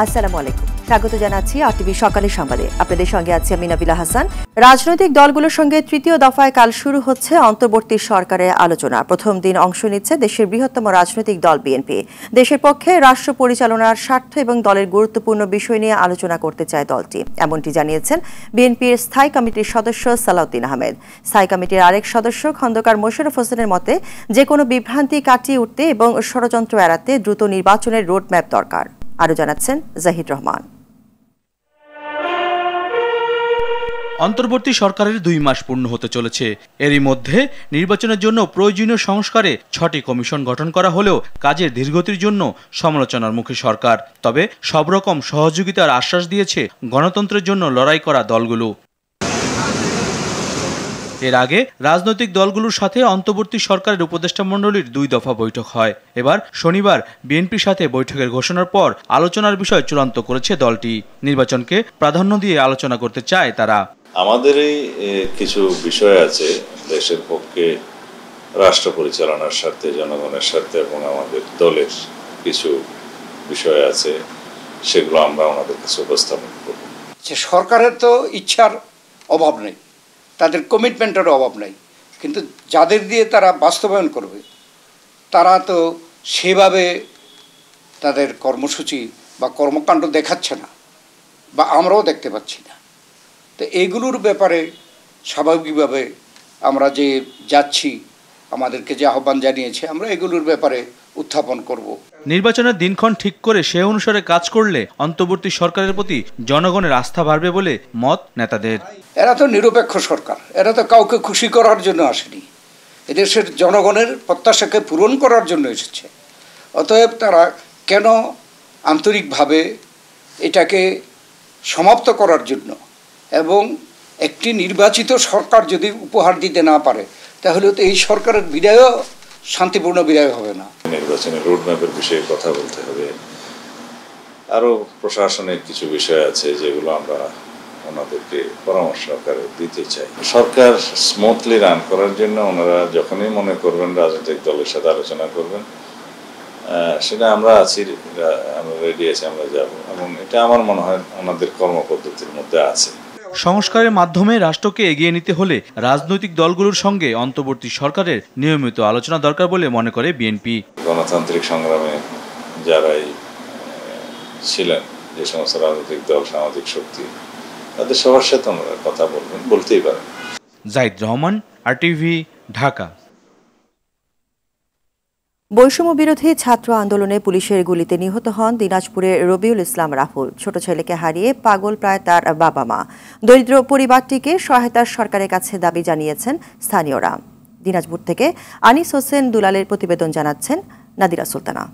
আসসালামু আলাইকুম, স্বাগত জানাচ্ছি আরটিভি সকালের সংবাদে। আপনাদের সঙ্গে আছি আমি নাবিলা হাসান। রাজনৈতিক দলগুলোর সঙ্গে তৃতীয় দফায় কাল শুরু হচ্ছে অন্তর্বর্তী সরকারের আলোচনা। প্রথম দিন অংশ নিচ্ছে দেশের বৃহত্তম রাজনৈতিক দল বিএনপি। দেশের পক্ষে রাষ্ট্র পরিচালনার স্বার্থ এবং দলের গুরুত্বপূর্ণ বিষয় নিয়ে আলোচনা করতে চায় দলটি, এমনটি জানিয়েছেন বিএনপির স্থায়ী কমিটির সদস্য সালাউদ্দিন আহমেদ। স্থায়ী কমিটির আরেক সদস্য খন্দকার মোশাররফ হোসেনের মতে, যে কোনো বিভ্রান্তি কাটিয়ে উঠতে এবং ষড়যন্ত্র এড়াতে দ্রুত নির্বাচনের রোডম্যাপ দরকার। আরও জানাচ্ছেন জাহিদ রহমান। অন্তর্বর্তী সরকারের 2 মাস পূর্ণ হতে চলেছে। এরই মধ্যে নির্বাচনের জন্য প্রয়োজনীয় সংস্কারে 6টি কমিশন গঠন করা হলেও কাজের ধীরগতির জন্য সমালোচনার মুখে সরকার। তবে সব রকম সহযোগিতার আশ্বাস দিয়েছে গণতন্ত্রের জন্য লড়াই করা দলগুলো। এর আগে রাজনৈতিক দলগুলোর সাথে অন্তর্বর্তী সরকারের উপদেষ্টা মণ্ডলীর 2 দফা বৈঠক হয়। এবার শনিবার বিএনপির সাথে বৈঠকের ঘোষণার পর আলোচনার বিষয় চূড়ান্ত করেছে দলটি। নির্বাচনকে প্রাধান্য দিয়ে আলোচনা করতে চায় তারা। আমাদেরই কিছু বিষয় আছে, দেশের পক্ষে রাষ্ট্র পরিচালনার স্বার্থে, জনগণের স্বার্থে এবং আমাদের দলের কিছু বিষয় আছে, সেগুলো আমরা আমাদের কাছে উপস্থাপন করব। সরকারের তো ইচ্ছার অভাব নেই, তাদের কমিটমেন্টের অভাব নেই, কিন্তু যাদের দিয়ে তারা বাস্তবায়ন করবে তারা তো সেভাবে তাদের কর্মসূচি বা কর্মকাণ্ড দেখাচ্ছে না, বা আমরাও দেখতে পাচ্ছি না। তো এইগুলোর ব্যাপারে স্বাভাবিকভাবে আমরা যে যাচ্ছি, আমাদেরকে যে আহ্বান জানিয়েছে, আমরা এগুলোর ব্যাপারে উত্থাপন করব। নির্বাচনের দিনক্ষণ ঠিক করে সে অনুসারে কাজ করলে অন্তর্বর্তী সরকারের প্রতি জনগণের আস্থা বাড়বে বলে মত নেতাদের। এরা তো নিরপেক্ষ সরকার, এরা তো কাউকে খুশি করার জন্য আসেনি, এদেশের জনগণের প্রত্যাশাকে পূরণ করার জন্য এসেছে। অতএব তারা কেন আন্তরিকভাবে এটাকে সমাপ্ত করার জন্য এবং একটি নির্বাচিত সরকার যদি উপহার দিতে না পারে, তাহলে তো এই সরকারের বিদায়ও শান্তিপূর্ণ বিদায় হবে না। নির্বাচনের রোডম্যাপের বিষয়ে কথা বলতে হবে। আরও প্রশাসনের কিছু বিষয় আছে যেগুলো আমরা ওনাদেরকে পরামর্শ আকারে দিতে চাই। সরকার স্মুথলি রান করার জন্য ওনারা যখনই মনে করবেন রাজনৈতিক দলের সাথে আলোচনা করবেন, সেটা আমরা আছি, আমরা রেডি আছি, আমরা যাব, এবং এটা আমার মনে হয় ওনাদের কর্মপদ্ধতির মধ্যে আছে। সংস্কারের মাধ্যমে রাষ্ট্রকে এগিয়ে নিতে হলে রাজনৈতিক দলগুলোর সঙ্গে অন্তর্বর্তী সরকারের নিয়মিত আলোচনা দরকার বলে মনে করে বিএনপি। গণতান্ত্রিক সংগ্রামে যারাই ছিলেন, যে সমস্ত রাজনৈতিক দল, সামাজিক শক্তি, তাদের সবার সাথে ওনারা কথা বলতেই পারেন। জাহিদ রহমান, আরটিভি, ঢাকা। বৈষম্য বিরোধী ছাত্র আন্দোলনে পুলিশের গুলিতে নিহত হন দিনাজপুরের রবিউল ইসলাম রাহুল। ছোট ছেলেকে হারিয়ে পাগল প্রায় তার বাবা মা। দরিদ্র পরিবারটিকে সহায়তার সরকারের কাছে দাবি জানিয়েছেন স্থানীয়রা। দিনাজপুর থেকে আনিস হোসেন দুলালের প্রতিবেদন জানাচ্ছেন নাদিরা সুলতানা।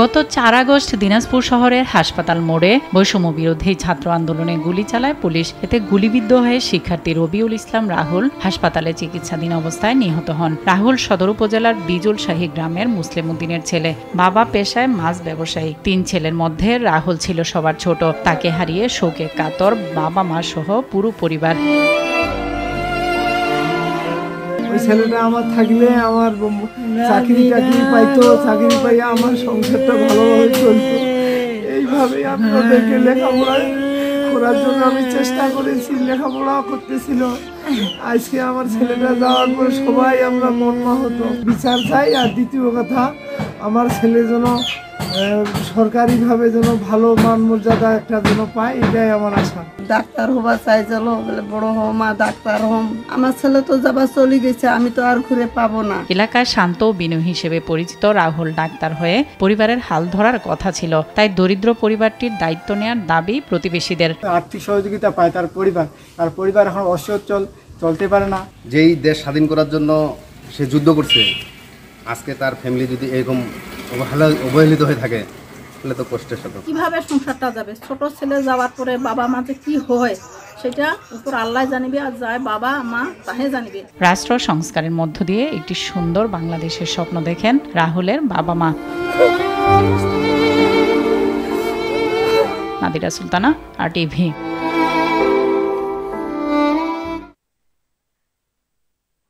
গত 4 আগস্ট দিনাজপুর শহরের হাসপাতাল মোড়ে বৈষম্য বিরোধী ছাত্র আন্দোলনে গুলি চালায় পুলিশ। এতে গুলিবিদ্ধ হয়ে শিক্ষার্থী রবিউল ইসলাম রাহুল হাসপাতালে চিকিৎসাধীন অবস্থায় নিহত হন। রাহুল সদর উপজেলার বিজুল শাহী গ্রামের মুসলিম উদ্দিনের ছেলে। বাবা পেশায় মাছ ব্যবসায়ী। 3 ছেলের মধ্যে রাহুল ছিল সবার ছোট। তাকে হারিয়ে শোকে কাতর বাবা মা সহ পুরো পরিবার। ওই ছেলেটা আমার থাকলে আমার চাকরি পাইতো, চাকরি পাইয়া আমার সংসারটা ভালোভাবে চলতো। এইভাবেই আমি ওদেরকে লেখাপড়া করার জন্য আমি চেষ্টা করেছি, লেখাপড়া করতেছিল। আজকে আমার ছেলেটা যাওয়ার পরে সবাই আমরা মর্মাহত। বিচার চাই। আর দ্বিতীয় কথা, আমার ছেলে যেন সরকারিভাবে যেন ভালো মান মর্যাদা একটা যেন পায়, এটাই আমার আশা। ডাক্তার হবা চাই, চলো বলে বড় হম আর ডাক্তার হম। আমার ছেলে তো যাবার চলে গেছে, আমি তো আর ঘুরে পাবো না। এলাকায় শান্ত বিনয়ী হিসেবে পরিচিত রাহুল ডাক্তার হয়ে পরিবারের হাল ধরার কথা ছিল। তাই দরিদ্র পরিবারটির দায়িত্ব নেওয়ার দাবি প্রতিবেশীদের। আর্থিক সহযোগিতা পায় তার পরিবার এখন অসচ্ছল, চলতে পারে না। যেই দেশ স্বাধীন করার জন্য সে যুদ্ধ করছে, আজকে তার ফ্যামিলি যদি এরকম অবহেলিত হয়ে থাকে, তাহলে তো কষ্টের সাথে কিভাবে সংসারটা যাবে? ছোট ছেলে যাওয়ার পরে বাবা মা যে কি হয় সেটা উপর আল্লাহ জানিবে, আর যায় বাবা মা তাহে জানিবে। রাষ্ট্র সংস্কারের মধ্য দিয়ে একটি সুন্দর বাংলাদেশের স্বপ্ন দেখেন রাহুলের বাবা মা। নাদিরা সুলতানা, আরটিভি।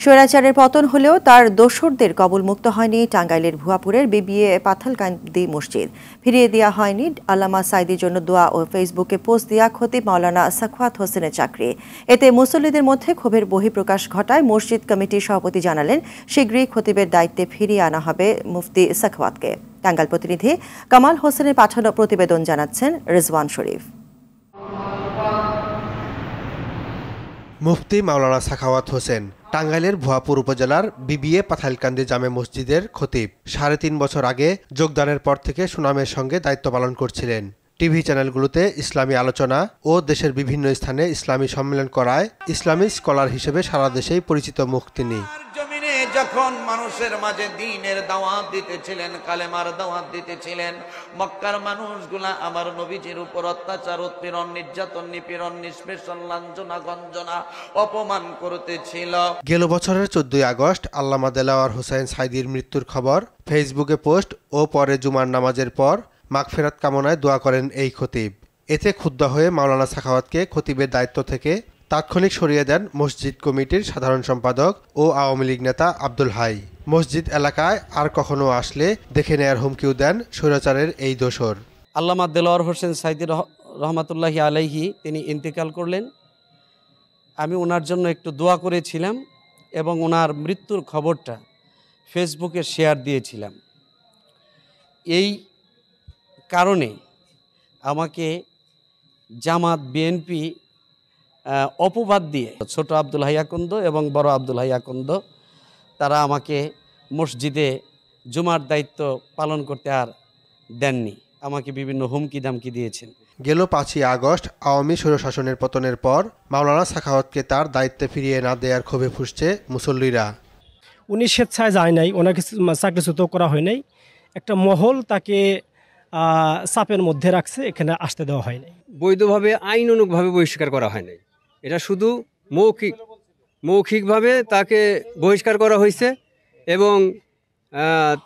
স্বৈরাচারের পতন হলেও তার দোসরদের কবলমুক্ত হয়নি টাঙ্গাইলের ভুয়াপুরের বিবিএ পাথালকান্দি মসজিদ। ফিরিয়ে দেওয়া হয়নি আল্লামা সাঈদীর জন্য দোয়া ও ফেসবুকে পোস্ট দেওয়া খতিব মাওলানা সাখাওয়াত হোসেনের চাকরি। এতে মুসল্লিদের মধ্যে ক্ষোভের বহিঃপ্রকাশ ঘটায় মসজিদ কমিটির সভাপতি জানালেন শীঘ্রই খতিবের দায়িত্বে ফিরিয়ে আনা হবে মুফতি সাখাওয়াতকে। টাঙ্গাইল প্রতিনিধি কামাল হোসেনের পাঠানো প্রতিবেদন জানাচ্ছেন রিজওয়ান শরীফ। মুফতি মাওলানা সাখাওয়াত হোসেন টাঙ্গাইলের ভুয়াপুর উপজেলার বিবিএ পাথালকান্দি জামে মসজিদের খতিব। 3.5 বছর আগে যোগদানের পর থেকে সুনামের সঙ্গে দায়িত্ব পালন করছিলেন। টিভি চ্যানেলগুলোতে ইসলামী আলোচনা ও দেশের বিভিন্ন স্থানে ইসলামী সম্মেলন করায় ইসলামী স্কলার হিসেবে সারা দেশেই পরিচিত মুখ তিনি। যখন মানুষের মাঝে দ্বীনের দাওয়াত দিতেছিলেন, কালেমার দাওয়াত দিতেছিলেন, মক্কার মানুষগুলা আমার নবীজির উপর অত্যাচার, উৎপীড়ন, নির্যাতন, নিপীড়ন, নিষ্পেষণ, লাঞ্ছনা, গঞ্জনা, অপমান করতেছিল। গেল বছরের 14 আগস্ট আল্লামা দেলাওয়ার হোসেন সাঈদীর মৃত্যুর খবর ফেসবুকে পোস্ট ও পরে জুমার নামাজের পর মাগফিরাত কামনায় দোয়া করেন এই খতিব। এতে ক্ষুব্ধ হয়ে মাওলানা সাখাওয়াতকে খতিবের দায়িত্ব থেকে তাৎক্ষণিক সরিয়ে দেন মসজিদ কমিটির সাধারণ সম্পাদক ও আওয়ামী লীগ নেতা আব্দুল হাই। মসজিদ এলাকায় আর কখনো আসলে দেখে নেয়ার হুমকিও দেন স্বৈরাচারের এই দোসর। আল্লামা দেলাওয়ার হোসেন সাঈদী রহমাতুল্লাহি আলাইহি তিনি ইন্তেকাল করলেন। আমি ওনার জন্য একটু দোয়া করেছিলাম এবং ওনার মৃত্যুর খবরটা ফেসবুকে শেয়ার দিয়েছিলাম। এই কারণে আমাকে জামাত, বিএনপি অপবাদ দিয়ে ছোট আব্দুল হাই আকন্দ এবং বড় আব্দুল হাই আকন্দ তারা আমাকে মসজিদে জুমার দায়িত্ব পালন করতে আর দেননি, আমাকে বিভিন্ন হুমকি ধামকি দিয়েছেন। গেল 5 আগস্ট আওয়ামী স্বৈরশাসনের পতনের পর মাওলানা সাখাওয়াতকে তার দায়িত্বে ফিরিয়ে না দেওয়ার ক্ষোভে ফুঁসছে মুসল্লিরা। উনি স্বেচ্ছায় যায় নাই, ওনাকে চাকরিচ্যুত করা হয় নাই, একটা মহল তাকে চাপের মধ্যে রাখছে, এখানে আসতে দেওয়া হয় নাই। বৈধভাবে আইনানুগভাবে বহিষ্কার করা হয় নাই, এটা শুধু মৌখিকভাবে তাকে বহিষ্কার করা হয়েছে। এবং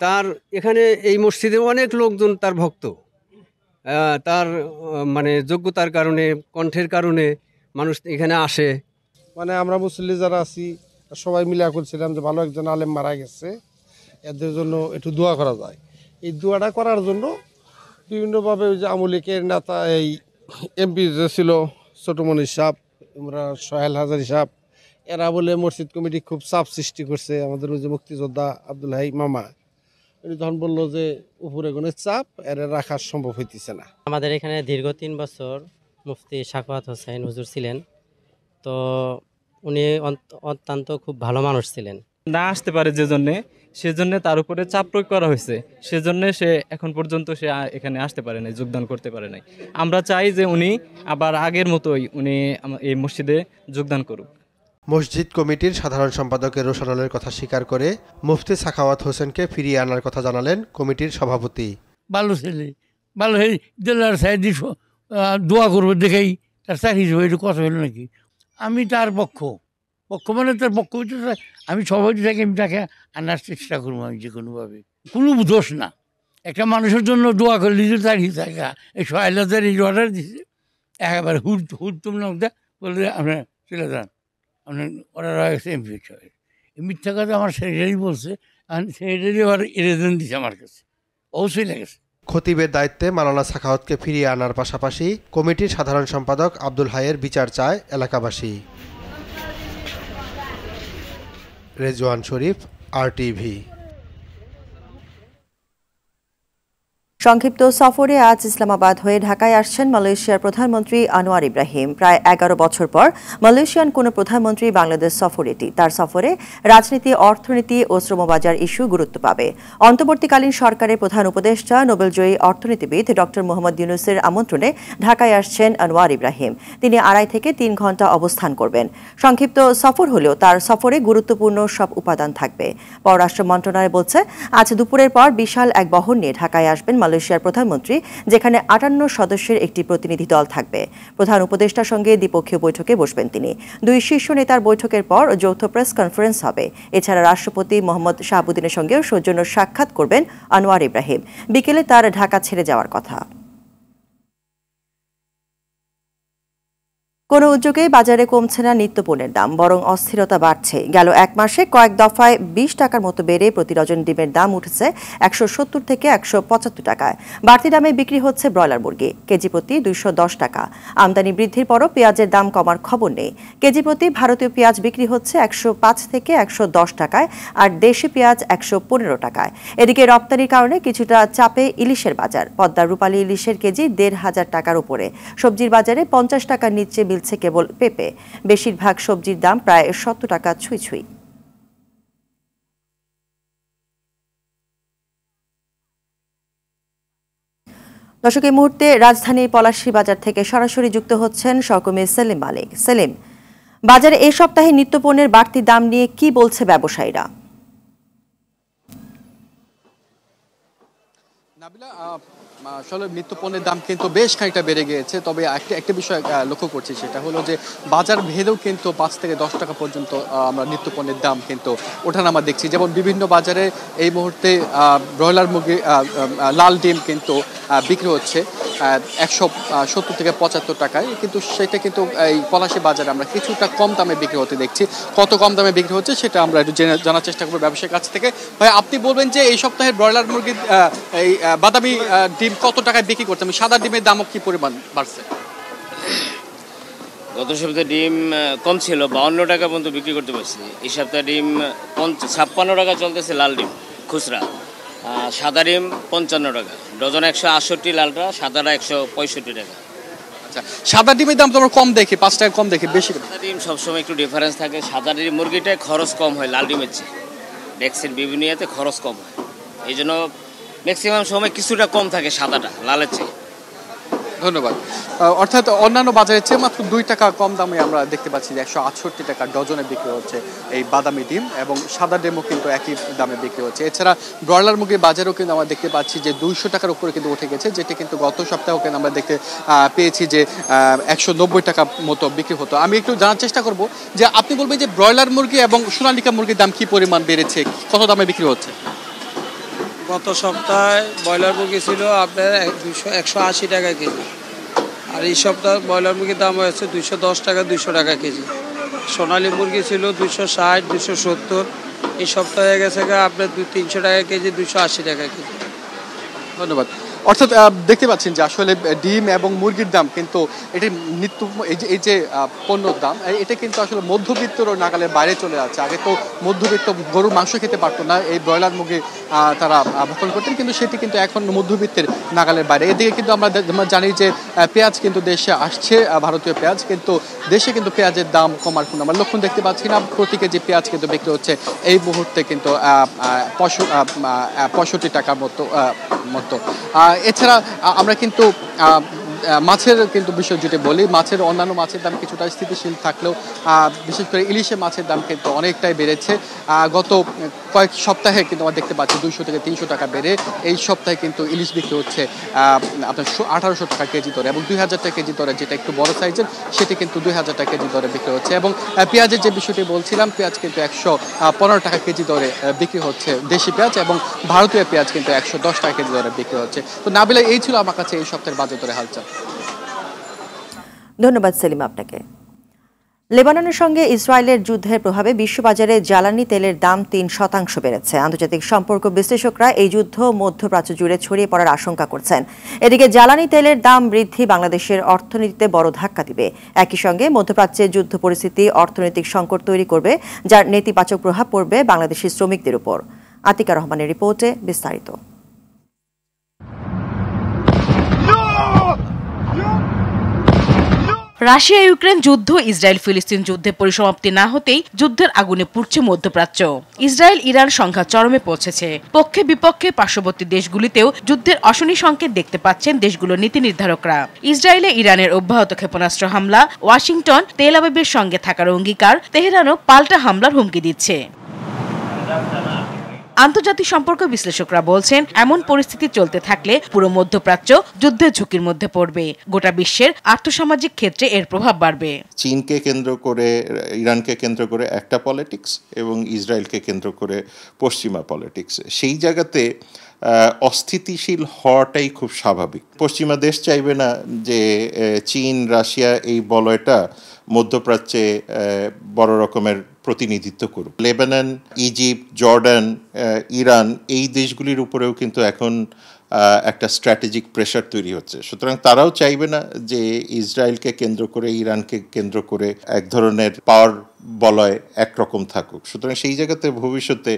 তার এখানে এই মসজিদে অনেক লোকজন তার ভক্ত, তার মানে যোগ্যতার কারণে, কণ্ঠের কারণে মানুষ এখানে আসে। মানে আমরা মুসল্লি যারা আছি সবাই মিলে করছিলাম যে ভালো একজন আলেম মারা গেছে, এদের জন্য একটু দোয়া করা যায়। এই দোয়াটা করার জন্য বিভিন্নভাবে ওই যে আওয়ামী লীগের নেতা, এই এমপি যে ছিল ছোট মনির সাহেব, আমরা সোহেল হাজারি সাহেব, এরা বলে মসজিদ কমিটি খুব চাপ সৃষ্টি করছে। আমাদের ওই যে মুক্তিযোদ্ধা আব্দুল হাই মামা উনি তখন বললো যে উপরে কোনো চাপ এর রাখা সম্ভব হইতেছে না। আমাদের এখানে দীর্ঘ 3 বছর মুফতি সাখাওয়াত হোসেন হুজুর ছিলেন, তো উনি অত্যন্ত খুব ভালো মানুষ ছিলেন। না আসতে পারে সেজন্য তার উপরে চাপ প্রয়োগ করা হয়েছে, সেজন্য সে এখন পর্যন্ত সে এখানে আসতে পারে নাই, যোগদান করতে পারে নাই। আমরা চাই যে উনি আবার আগের মতোই উনি এই মসজিদে যোগদান করুক। মসজিদ কমিটির সাধারণ সম্পাদকের রোশনালের কথা স্বীকার করে মুফতি সাখাওয়াত হোসেনকে ফিরিয়ে আনার কথা জানালেন কমিটির সভাপতি। ভালো ছেলে, ভালো দেলার সাঈদী দোয়া করবো দেখেই তার চাকরি এটা কথা হলো নাকি। আমি তার পক্ষ মানে তার পক্ষ আমি সভাপতি থাকি, আমি তাকে আনার চেষ্টা করবো। আমি যে কোনোভাবে কোনো দোষ না, একটা মানুষের জন্য দোয়া করলে যে চাকরি থাকা, এই সোহেল হাজারি অর্ডার দিছে একেবারে হুড়তুম নামটা বলে আপনার চলে যান, আপনার অর্ডার হয়ে গেছে এমপি সাহেব। এই মিথ্যা কথা আমার সেক্রেটারি বলছে, সেক্রেটারি আবার এরেজন দিছে আমার কাছে, অবশ্যই লেগেছে। খতিবের দায়িত্বে মাওলানা সাখাওয়াতকে ফিরিয়ে আনার পাশাপাশি কমিটির সাধারণ সম্পাদক আব্দুল হাইয়ের বিচার চায় এলাকাবাসী। রেজওয়ান শরীফ, RTV। সংক্ষিপ্ত সফরে আজ ইসলামাবাদ হয়ে ঢাকায় আসছেন মালয়েশিয়ার প্রধানমন্ত্রী আনোয়ার ইব্রাহিম। প্রায় 11 বছর পর মালয়েশিয়ান কোনো প্রধানমন্ত্রী বাংলাদেশ সফর এটি। তার সফরে রাজনীতি, অর্থনীতি ও শ্রমবাজার ইস্যু গুরুত্ব পাবে। অন্তর্বর্তীকালীন সরকারের প্রধান উপদেষ্টা নোবেলজয়ী অর্থনীতিবিদ ডক্টর মোহাম্মদ ইউনূসের আমন্ত্রণে ঢাকায় আসছেন আনোয়ার ইব্রাহিম। তিনি 2.5 থেকে 3 ঘণ্টা অবস্থান করবেন। সংক্ষিপ্ত সফর হলেও তার সফরে গুরুত্বপূর্ণ সব উপাদান থাকবে। পররাষ্ট্র মন্ত্রণালয় বলছে আজ দুপুরের পর বিশাল এক বহর নিয়ে ঢাকায় আসবেন মালয়েশিয়ার প্রধানমন্ত্রী, যেখানে 58 সদস্যের একটি প্রতিনিধি দল থাকবে। প্রধান উপদেষ্টার সঙ্গে দ্বিপক্ষীয় বৈঠকে বসবেন তিনি। 2 শীর্ষ নেতার বৈঠকের পর যৌথ প্রেস কনফারেন্স হবে। এছাড়া রাষ্ট্রপতি মোহাম্মদ শাহাবুদ্দিনের সঙ্গেও সৌজন্য সাক্ষাৎ করবেন আনোয়ার ইব্রাহিম। বিকেলে তার ঢাকা ছেড়ে যাওয়ার কথা। কোনো উদ্যোগেই বাজারে কমছে না নিত্যপণ্যের দাম, বরং অস্থিরতা বাড়ছে। গেল এক মাসে কয়েক দফায় 20 টাকার মতো বেড়ে প্রতি ডজন ডিমের দাম উঠেছে 170 থেকে 175 টাকায়। বাড়তি দামে বিক্রি হচ্ছে ব্রয়লার মুরগি, কেজি প্রতি 210 টাকা। আমদানি বৃদ্ধির পরও পেঁয়াজের দাম কমার খবর নেই। কেজি প্রতি ভারতীয় পেঁয়াজ বিক্রি হচ্ছে 105 থেকে 110 টাকায়, আর দেশি পেঁয়াজ 115 টাকায়। এদিকে রপ্তানির কারণে কিছুটা চাপে ইলিশের বাজার। পদ্মার রূপালী ইলিশের কেজি 1,500 টাকার উপরে। সবজির বাজারে 50 টাকার নিচে মিলছে কেবল পেঁপে। বেশিরভাগ সবজির দাম প্রায় 70 টাকা ছুঁই ছুঁই। দর্শক, এই মুহূর্তে রাজধানীর পলাশী বাজার থেকে সরাসরি যুক্ত হচ্ছেন সহকর্মী সেলিম মালিক। সেলিম, বাজারে এই সপ্তাহে নিত্যপণ্যের বাড়তি দাম নিয়ে কি বলছে ব্যবসায়ীরা? আসলে নিত্যপণ্যের দাম কিন্তু বেশ খানিকটা বেড়ে গিয়েছে, তবে একটা বিষয় লক্ষ্য করছি, সেটা হলো যে বাজার ভেদেও কিন্তু 5 থেকে 10 টাকা পর্যন্ত আমরা নিত্যপণ্যের দাম কিন্তু ওঠানামা দেখছি। যেমন বিভিন্ন বাজারে এই মুহূর্তে ব্রয়লার মুরগি, লাল ডিম কিন্তু বিক্রি হচ্ছে 170 থেকে 75 টাকায়, কিন্তু সেটা কিন্তু এই পলাশী বাজারে আমরা কিছুটা কম দামে বিক্রি হতে দেখছি। কত কম দামে বিক্রি হচ্ছে সেটা আমরা একটু জানার চেষ্টা করবো ব্যবসায়ীর কাছ থেকে। ভাই, আপনি বলবেন যে এই সপ্তাহে ব্রয়লার মুরগি, এই বাদামি ডিম কত টাকায় বিক্রি করছে? আমি সাদা ডিমের দামও কি পরিমাণ বাড়ছে? গত সপ্তাহে ডিম কম ছিল, 52 টাকা পর্যন্ত বিক্রি করতে পারছি। এই সপ্তাহে ডিম 56 টাকা চলতেছে লাল ডিম খুচরা। সাদা ডিম 55 টাকা ডজন, 168 লালটা, সাদাটা 165 টাকা। আচ্ছা, সাদা ডিমের দাম তো আমরা কম দেখি, 5 টাকা কম দেখি বেশি। সাদা ডিম সবসময় একটু ডিফারেন্স থাকে। সাদা ডিম মুরগিটায় খরচ কম হয় লাল ডিমের চেয়ে, ভ্যাকসিন বিভিন্ন ইয়েতে খরচ কম হয়, এই জন্য ম্যাক্সিমাম সময় কিছুটা কম থাকে সাদাটা লালের চেয়ে। ধন্যবাদ। অর্থাৎ অন্যান্য বাজারের চেয়ে মাত্র 2 টাকা কম দামে আমরা দেখতে পাচ্ছি যে 168 টাকা ডজনে বিক্রি হচ্ছে এই বাদামি ডিম, এবং সাদা ডিমও কিন্তু একই দামে বিক্রি হচ্ছে। এছাড়া ব্রয়লার মুরগির বাজারেও কিন্তু আমরা দেখতে পাচ্ছি যে 200 টাকার উপরে কিন্তু উঠে গেছে, যেটা কিন্তু গত সপ্তাহেও কিন্তু আমরা দেখতে পেয়েছি যে 190 টাকা মতো বিক্রি হতো। আমি একটু জানার চেষ্টা করব যে আপনি বলবেন যে ব্রয়লার মুরগি এবং সোনালিকা মুরগির দাম কি পরিমাণ বেড়েছে, কত দামে বিক্রি হচ্ছে? গত সপ্তাহে ব্রয়লার মুরগি ছিল আপনার 180 টাকা কেজি, আর এই সপ্তাহে ব্রয়লার মুরগির দাম হয়েছে 210 টাকা, 200 টাকা কেজি। সোনালী মুরগি ছিল 260, 270, এই সপ্তাহে গেছে আপনার 300 টাকা কেজি, 280 টাকা কেজি। ধন্যবাদ। অর্থাৎ দেখতে পাচ্ছেন যে আসলে ডিম এবং মুরগির দাম কিন্তু এটি নিত্য এই যে পণ্যর দাম, এটা কিন্তু আসলে মধ্যবিত্তর নাগালের বাইরে চলে যাচ্ছে। আগে তো মধ্যবিত্ত গরুর মাংস খেতে পারতো না, এই ব্রয়লার মুরগি তারা ভক্ষণ করতেন, কিন্তু সেটি কিন্তু এখন মধ্যবিত্তের নাগালের বাইরে। এদিকে কিন্তু আমরা জানি যে পেঁয়াজ কিন্তু দেশে আসছে, ভারতীয় পেঁয়াজ, কিন্তু দেশে কিন্তু পেঁয়াজের দাম কমার কোনো আমরা লক্ষণ দেখতে পাচ্ছি না। প্রতি কেজি পেঁয়াজ কিন্তু বিক্রি হচ্ছে এই মুহূর্তে কিন্তু 65 টাকার মতো। এছাড়া আমরা কিন্তু মাছের কিন্তু বিষয় যেটা বলি, অন্যান্য মাছের দাম কিছুটা স্থিতিশীল থাকলেও বিশেষ করে ইলিশে মাছের দাম কিন্তু অনেকটাই বেড়েছে। গত কয়েক সপ্তাহে কিন্তু আমরা দেখতে পাচ্ছি 200 থেকে 300 টাকা বেড়ে এই সপ্তাহে কিন্তু ইলিশ বিক্রি হচ্ছে আপনার 1800 টাকা কেজি দরে, এবং 2000 টাকা কেজি দরে, যেটা একটু বড় সাইজের, সেটি কিন্তু 2000 টাকা কেজি দরে বিক্রি হচ্ছে। এবং পেঁয়াজের যে বিষয়টি বলছিলাম, পেঁয়াজ কিন্তু 115 টাকা কেজি দরে বিক্রি হচ্ছে দেশি পেঁয়াজ, এবং ভারতীয় পেঁয়াজ কিন্তু 110 টাকা কেজি দরে বিক্রি হচ্ছে। তো নাবিলা, এই ছিল আমার কাছে এই সপ্তাহের বাজার দরে হালচাল। ধন্যবাদ সেলিম আপনাকে। লেবাননের সঙ্গে ইসরায়েলের যুদ্ধের প্রভাবে বিশ্ববাজারে জ্বালানি তেলের দাম 3% বেড়েছে। আন্তর্জাতিক সম্পর্ক বিশ্লেষকরা এই যুদ্ধ মধ্যপ্রাচ্য জুড়ে ছড়িয়ে পড়ার আশঙ্কা করছেন। এদিকে জ্বালানি তেলের দাম বৃদ্ধি বাংলাদেশের অর্থনীতিতে বড় ধাক্কা দিবে। একই সঙ্গে মধ্যপ্রাচ্যে যুদ্ধ পরিস্থিতি অর্থনৈতিক সংকট তৈরি করবে, যার নেতিবাচক প্রভাব পড়বে বাংলাদেশি শ্রমিকদের উপর। আতিকা রহমানের রিপোর্টে বিস্তারিত। রাশিয়া ইউক্রেন যুদ্ধ, ইসরায়েল ফিলিস্তিন যুদ্ধে পরিসমাপ্তি না হতেই যুদ্ধের আগুনে পুড়ছে মধ্যপ্রাচ্য। ইসরায়েল ইরান সংঘাত চরমে পৌঁছেছে। পক্ষে বিপক্ষে পার্শ্ববর্তী দেশগুলিতেও যুদ্ধের অশনি সংকেত দেখতে পাচ্ছেন দেশগুলোর নীতি নির্ধারকরা। ইসরায়েলে ইরানের অব্যাহত ক্ষেপণাস্ত্র হামলা, ওয়াশিংটন তেল আবিবের সঙ্গে থাকার অঙ্গীকার, তেহরানও পাল্টা হামলার হুমকি দিচ্ছে। আন্তর্জাতিক সম্পর্ক বিশ্লেষকরা বলছেন, এমন পরিস্থিতি চলতে থাকলে পুরো মধ্যপ্রাচ্য যুদ্ধের ঝুঁকির মধ্যে পড়বে। গোটা বিশ্বের আর্থসামাজিক ক্ষেত্রে এর প্রভাব বাড়বে। চীনকে কেন্দ্র করে, ইরানকে কেন্দ্র করে একটা পলিটিক্স, এবং ইসরায়েলকে কেন্দ্র করে পশ্চিমা পলিটিক্স। সেই জায়গাতে অস্থিতিশীল হওয়াটাই খুব স্বাভাবিক। পশ্চিমা দেশ চাইবে না যে চীন রাশিয়া এই বলয়টা মধ্যপ্রাচ্যে বড় রকমের প্রতিনিধিত্ব করুক। লেবানন, ইজিপ্ট, জর্ডান, ইরান এই দেশগুলির উপরেও কিন্তু এখন একটা স্ট্র্যাটেজিক প্রেশার তৈরি হচ্ছে। সুতরাং তারাও চাইবে না যে ইসরায়েলকে কেন্দ্র করে, ইরানকে কেন্দ্র করে এক ধরনের পাওয়ার বলয় একরকম থাকুক। সুতরাং সেই জায়গাতে ভবিষ্যতে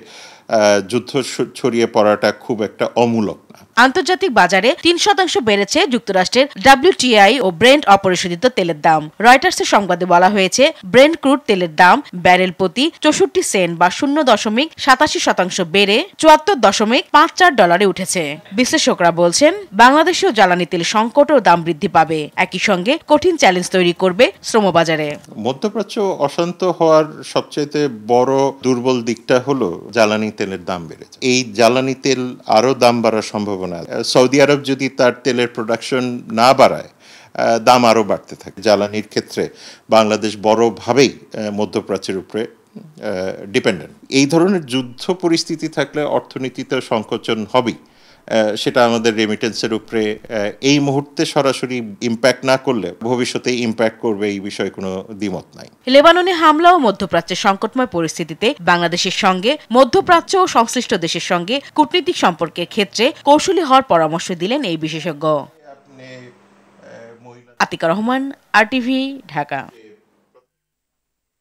যুদ্ধ ছড়িয়ে পড়াটা খুব একটা অমূলক না। আন্তর্জাতিক বাজারে 3% বেড়েছে যুক্তরাষ্ট্রের WTI ও ব্রেন্ট অপরিশোধিত তেলের দাম। রয়টার্সের সংবাদে বলা হয়েছে, ব্রেন্ট ক্রুড তেলের দাম ব্যারেল প্রতি 64 সেন্ট বা 0.87% বেড়ে $74.54 উঠেছে। বিশ্লেষকরা বলছেন, বাংলাদেশেও জ্বালানি তেল সংকট ও দাম বৃদ্ধি পাবে, একই সঙ্গে কঠিন চ্যালেঞ্জ তৈরি করবে শ্রমবাজারে। মধ্যপ্রাচ্য অশান্ত হওয়ার সবচাইতে বড় দুর্বল দিকটা হলো জ্বালানি তেলের দাম বেড়েছে। এই জ্বালানি তেল আরো দাম বাড়ার সম্ভাবনা। সৌদি আরব যদি তার তেলের প্রোডাকশন না বাড়ায়, দাম আরো বাড়তে থাকে। জ্বালানির ক্ষেত্রে বাংলাদেশ বড়ভাবেই মধ্যপ্রাচ্যের উপরে ডিপেন্ডেন্ট। এই ধরনের যুদ্ধ পরিস্থিতি থাকলে অর্থনীতিতে সংকোচন হবেই। সেটা আমাদের রেমিটেন্সের উপরে এই মুহূর্তে সরাসরি ইম্প্যাক্ট না করলে ভবিষ্যতে ইম্প্যাক্ট করবে, এই বিষয়ে কোনো দ্বিমত নাই। লেবাননে হামলা ও মধ্যপ্রাচ্যের সংকটময় পরিস্থিতিতে বাংলাদেশের সঙ্গে মধ্যপ্রাচ্য ও সংশ্লিষ্ট দেশের সঙ্গে কূটনৈতিক সম্পর্কের ক্ষেত্রে কৌশলী হওয়ার পরামর্শ দিলেন এই বিশেষজ্ঞ। আতিকা রহমান, RTV, ঢাকা।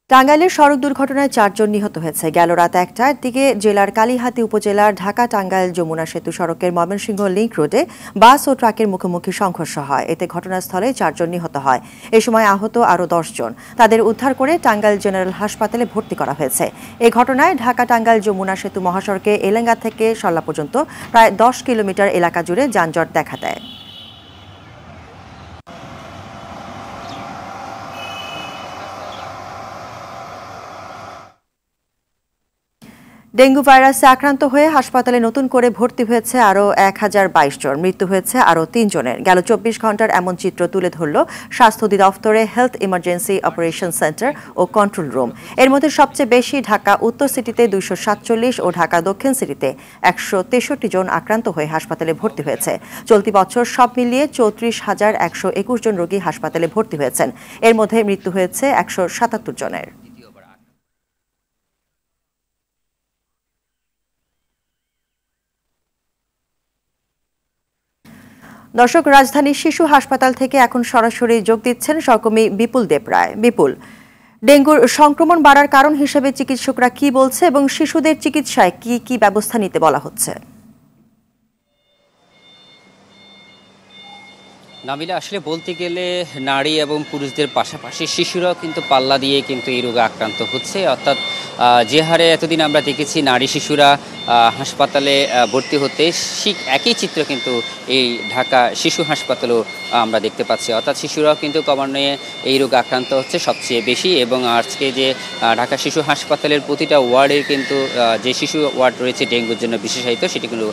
টাঙ্গাইলের সড়ক দুর্ঘটনায় 4 জন নিহত হয়েছে। গেল রাত 1টার দিকে জেলার কালিহাতী উপজেলার ঢাকা টাঙ্গাইল যমুনা সেতু সড়কের ময়মনসিংহ লিংক রোডে বাস ও ট্রাকের মুখোমুখি সংঘর্ষ হয়। এতে ঘটনাস্থলে 4 জন নিহত হয়। এ সময় আহত আরও 10 জন। তাদের উদ্ধার করে টাঙ্গাইল জেনারেল হাসপাতালে ভর্তি করা হয়েছে। এই ঘটনায় ঢাকা টাঙ্গাইল যমুনা সেতু মহাসড়কে এলেঙ্গা থেকে সল্লা পর্যন্ত প্রায় 10 কিলোমিটার এলাকা জুড়ে যানজট দেখা দেয়। ডেঙ্গু ভাইরাসে আক্রান্ত হয়ে হাসপাতালে নতুন করে ভর্তি হয়েছে আরও 1022 জন। মৃত্যু হয়েছে আরও 3 জনের। গেল 24 ঘন্টার এমন চিত্র তুলে ধরল স্বাস্থ্য অধিদপ্তরে হেলথ ইমার্জেন্সি অপারেশন সেন্টার ও কন্ট্রোল রুম। এর মধ্যে সবচেয়ে বেশি ঢাকা উত্তর সিটিতে 247 ও ঢাকা দক্ষিণ সিটিতে 163 জন আক্রান্ত হয়ে হাসপাতালে ভর্তি হয়েছে। চলতি বছর সব মিলিয়ে 34,121 জন রোগী হাসপাতালে ভর্তি হয়েছেন। এর মধ্যে মৃত্যু হয়েছে 177 জনের। দর্শক, রাজধানীর শিশু হাসপাতাল থেকে এখন সরাসরি যোগ দিচ্ছেন সহকর্মী বিপুল দেবরায়। বিপুল, ডেঙ্গুর সংক্রমণ বাড়ার কারণ হিসেবে চিকিৎসকরা কি বলছে এবং শিশুদের চিকিৎসায় কি কি ব্যবস্থা নিতে বলা হচ্ছে? নাবিলা, আসলে বলতে গেলে নারী এবং পুরুষদের পাশাপাশি শিশুরাও কিন্তু পাল্লা দিয়ে কিন্তু এই রোগে আক্রান্ত হচ্ছে। অর্থাৎ যে হারে এতদিন আমরা দেখেছি নারী শিশুরা হাসপাতালে ভর্তি হতে, ঠিক একই চিত্র কিন্তু এই ঢাকা শিশু হাসপাতালেও আমরা দেখতে পাচ্ছি। অর্থাৎ শিশুরাও কিন্তু ক্রমান্বয়ে এই রোগে আক্রান্ত হচ্ছে সবচেয়ে বেশি। এবং আজকে যে ঢাকা শিশু হাসপাতালের প্রতিটা ওয়ার্ডের কিন্তু যে শিশু ওয়ার্ড রয়েছে ডেঙ্গুর জন্য বিশেষায়িত, সেটি কিন্তু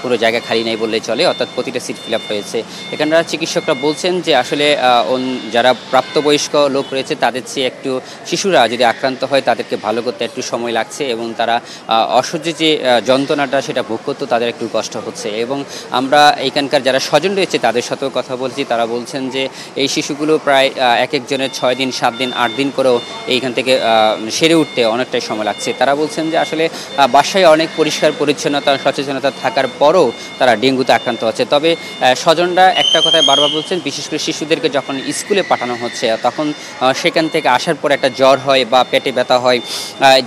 কোনো জায়গা খালি নেই বললেই চলে। অর্থাৎ প্রতিটা সিট ফিল আপ হয়েছে। এখানকার চিকিৎসকরা বলছেন যে আসলে যারা প্রাপ্তবয়স্ক লোক রয়েছে তাদের চেয়ে একটু শিশুরা যদি আক্রান্ত হয় তাদেরকে ভালো করতে একটু সময় লাগছে এবং তারা অসহ্য যে যন্ত্রণাটা সেটা ভোগ করতে তাদের একটু কষ্ট হচ্ছে। এবং আমরা এখানকার যারা স্বজন রয়েছে তাদের সাথেও কথা বলছি, তারা বলছেন যে এই শিশুগুলো প্রায় এক একজনের 6 দিন 7 দিন 8 দিন করেও এইখান থেকে সেরে উঠতে অনেকটাই সময় লাগছে। তারা বলছেন যে আসলে বাসায় অনেক পরিষ্কার পরিচ্ছন্নতা সচেতনতা থাকার পরও তারা ডেঙ্গুতে আক্রান্ত হচ্ছে। তবে স্বজনরা একটা কথায় বারবার বলছেন, বিশেষ করে শিশুদেরকে যখন স্কুলে পাঠানো হচ্ছে তখন সেখান থেকে আসার পর একটা জ্বর হয় বা পেটে ব্যথা হয়,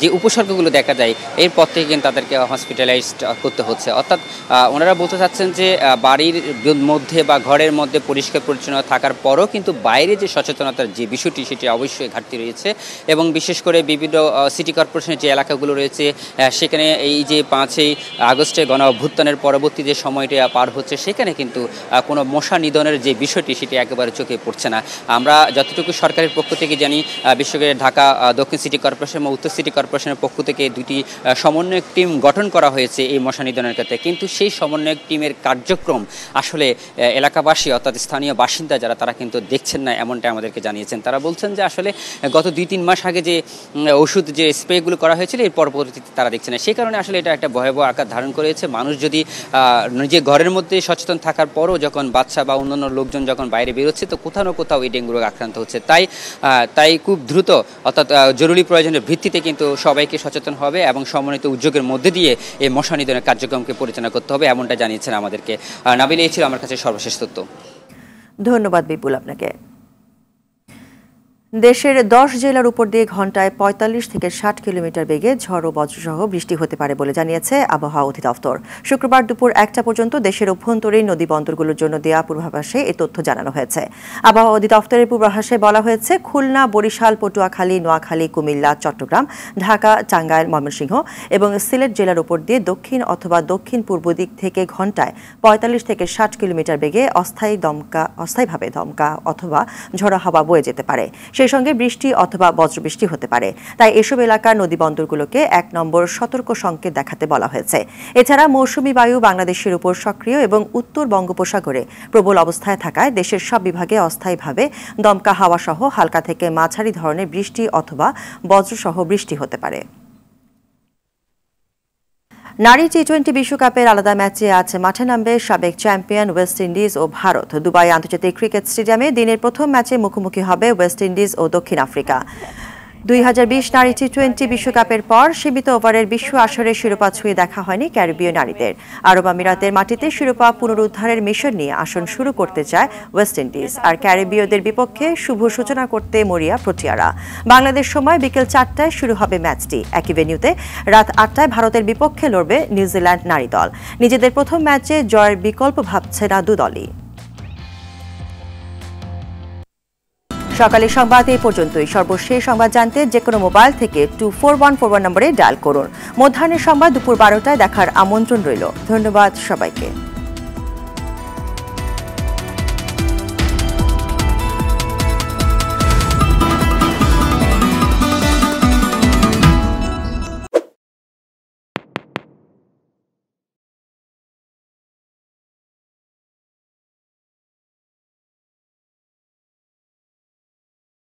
যে উপসর্গগুলো দেখা যায়, এরপর থেকে কিন্তু তাদেরকে হসপিটালাইজড করতে হচ্ছে। অর্থাৎ ওনারা বলতে চাচ্ছেন যে বাড়ির মধ্যে বা ঘরের মধ্যে পরিষ্কার পরিচ্ছন্ন থাকার পরও কিন্তু বাইরে যে সচেতনতার যে বিষয়টি সেটি অবশ্যই ঘাটতি রয়েছে। এবং বিশেষ করে বিভিন্ন সিটি কর্পোরেশনের যে এলাকাগুলো রয়েছে সেখানে এই যে 5ই আগস্টে গণ অভ্যুত্থানের পরবর্তী যে সময়টা পার হচ্ছে সেখানে কিন্তু কোনো মশা নিধনের যে বিষয়টি সেটি একেবারে চোখে পড়ছে না। আমরা যতটুকু সরকারের পক্ষ থেকে জানি, বিশেষ করে ঢাকা দক্ষিণ সিটি কর্পোরেশন এবং উত্তর সিটি কর্পোরেশনের পক্ষ থেকে 2টি সমন্বয়ক টিম গঠন করা হয়েছে এই মশা নিধনের ক্ষেত্রে, কিন্তু সেই সমন্বয়ক টিমের কার্যক্রম আসলে এলাকাবাসী অর্থাৎ স্থানীয় বাসিন্দা যারা তারা কিন্তু দেখছেন না, এমনটা আমাদেরকে জানিয়েছেন। তারা বলছেন যে আসলে গত 2-3 মাস আগে যে ওষুধ যে স্প্রেগুলো করা হয়েছিল এর পরবর্তীতে তারা দেখছে না, সেই কারণে আসলে এটা একটা ভয়াবহ আকার ধারণ করেছে। মানুষ যদি নিজে ঘরের মধ্যে সচেতন থাকার পরও যখন বাচ্চা বা অন্যান্য লোকজন যখন বাইরে বেরোচ্ছে তো কোথাও না কোথাও এই ডেঙ্গু রোগ আক্রান্ত হচ্ছে। তাই খুব দ্রুত অর্থাৎ জরুরি প্রয়োজনের ভিত্তিতে কিন্তু সবাইকে সচেতন হবে এবং সমন্বিত উদ্যোগের মধ্যে দিয়ে এই মশা নিধনের কার্যক্রমকে পরিচালনা করতে হবে, এমনটা জানিয়েছেন আমাদেরকে। নাবিল, এই ছিল আমার কাছে সর্বশেষ তথ্য। ধন্যবাদ বিপুল আপনাকে। দেশের 10 জেলার উপর দিয়ে ঘন্টায় 45 থেকে 60 কিলোমিটার বেগে ঝড় ও বজ্রসহ বৃষ্টি হতে পারে বলে জানিয়েছে আবহাওয়া অধিদপ্তর। শুক্রবার দুপুর 1টা পর্যন্ত দেশের অভ্যন্তরীণ নদী বন্দরগুলোর জন্য দেয়া পূর্বাভাসে এই তথ্য জানানো হয়েছে। আবহাওয়া অধিদপ্তরের পূর্বাভাসে বলা হয়েছে, খুলনা, বরিশাল, পটুয়াখালী, নোয়াখালী, কুমিল্লা, চট্টগ্রাম, ঢাকা, টাঙ্গাইল, ময়মনসিংহ এবং সিলেট জেলার উপর দিয়ে দক্ষিণ অথবা দক্ষিণ পূর্ব দিক থেকে ঘন্টায় 45 থেকে 60 কিলোমিটার বেগে অস্থায়ীভাবে দমকা অথবা ঝড়ো হাওয়া বয়ে যেতে পারে। সেই সঙ্গে বৃষ্টি অথবা বজ্রবৃষ্টি হতে পারে। তাই এসব এলাকার নদী বন্দরগুলোকে 1 নম্বর সতর্ক সংকেত দেখাতে বলা হয়েছে। এছাড়া মৌসুমী বায়ু বাংলাদেশের উপর সক্রিয় এবং উত্তর বঙ্গোপসাগরে প্রবল অবস্থায় থাকায় দেশের সব বিভাগে অস্থায়ীভাবে দমকা হাওয়া সহ হালকা থেকে মাঝারি ধরনের বৃষ্টি অথবা বজ্রসহ বৃষ্টি হতে পারে। নারী টি-20 বিশ্বকাপের আলাদা ম্যাচে আজ মাঠে নামবে সাবেক চ্যাম্পিয়ন ওয়েস্ট ইন্ডিজ ও ভারত। দুবাই আন্তর্জাতিক ক্রিকেট স্টেডিয়ামে দিনের প্রথম ম্যাচে মুখোমুখি হবে ওয়েস্ট ইন্ডিজ ও দক্ষিণ আফ্রিকা। 2020 নারী টি-20 বিশ্বকাপের পর সীমিত ওভারের বিশ্ব আসরে শিরোপা ছুঁয়ে দেখা হয়নি ক্যারিবীয় নারীদের। আরব আমিরাতের মাটিতে শিরোপা পুনরুদ্ধারের মিশন নিয়ে আসন শুরু করতে চায় ওয়েস্ট ইন্ডিজ, আর ক্যারিবীয়দের বিপক্ষে শুভ সূচনা করতে মরিয়া প্রোটিয়ারা। বাংলাদেশ সময় বিকেল 4টায় শুরু হবে ম্যাচটি। একই ভেন্যুতে রাত 8টায় ভারতের বিপক্ষে লড়বে নিউজিল্যান্ড নারী দল। নিজেদের প্রথম ম্যাচে জয়ের বিকল্প ভাবছে না দুদলই। সকালের সংবাদ এই পর্যন্তই। সর্বশেষ সংবাদ জানতে যেকোনো মোবাইল থেকে 24141 নম্বরে ডায়াল করুন। মধ্যাহ্নের সংবাদ দুপুর 12টায় দেখার আমন্ত্রণ রইল। ধন্যবাদ সবাইকে।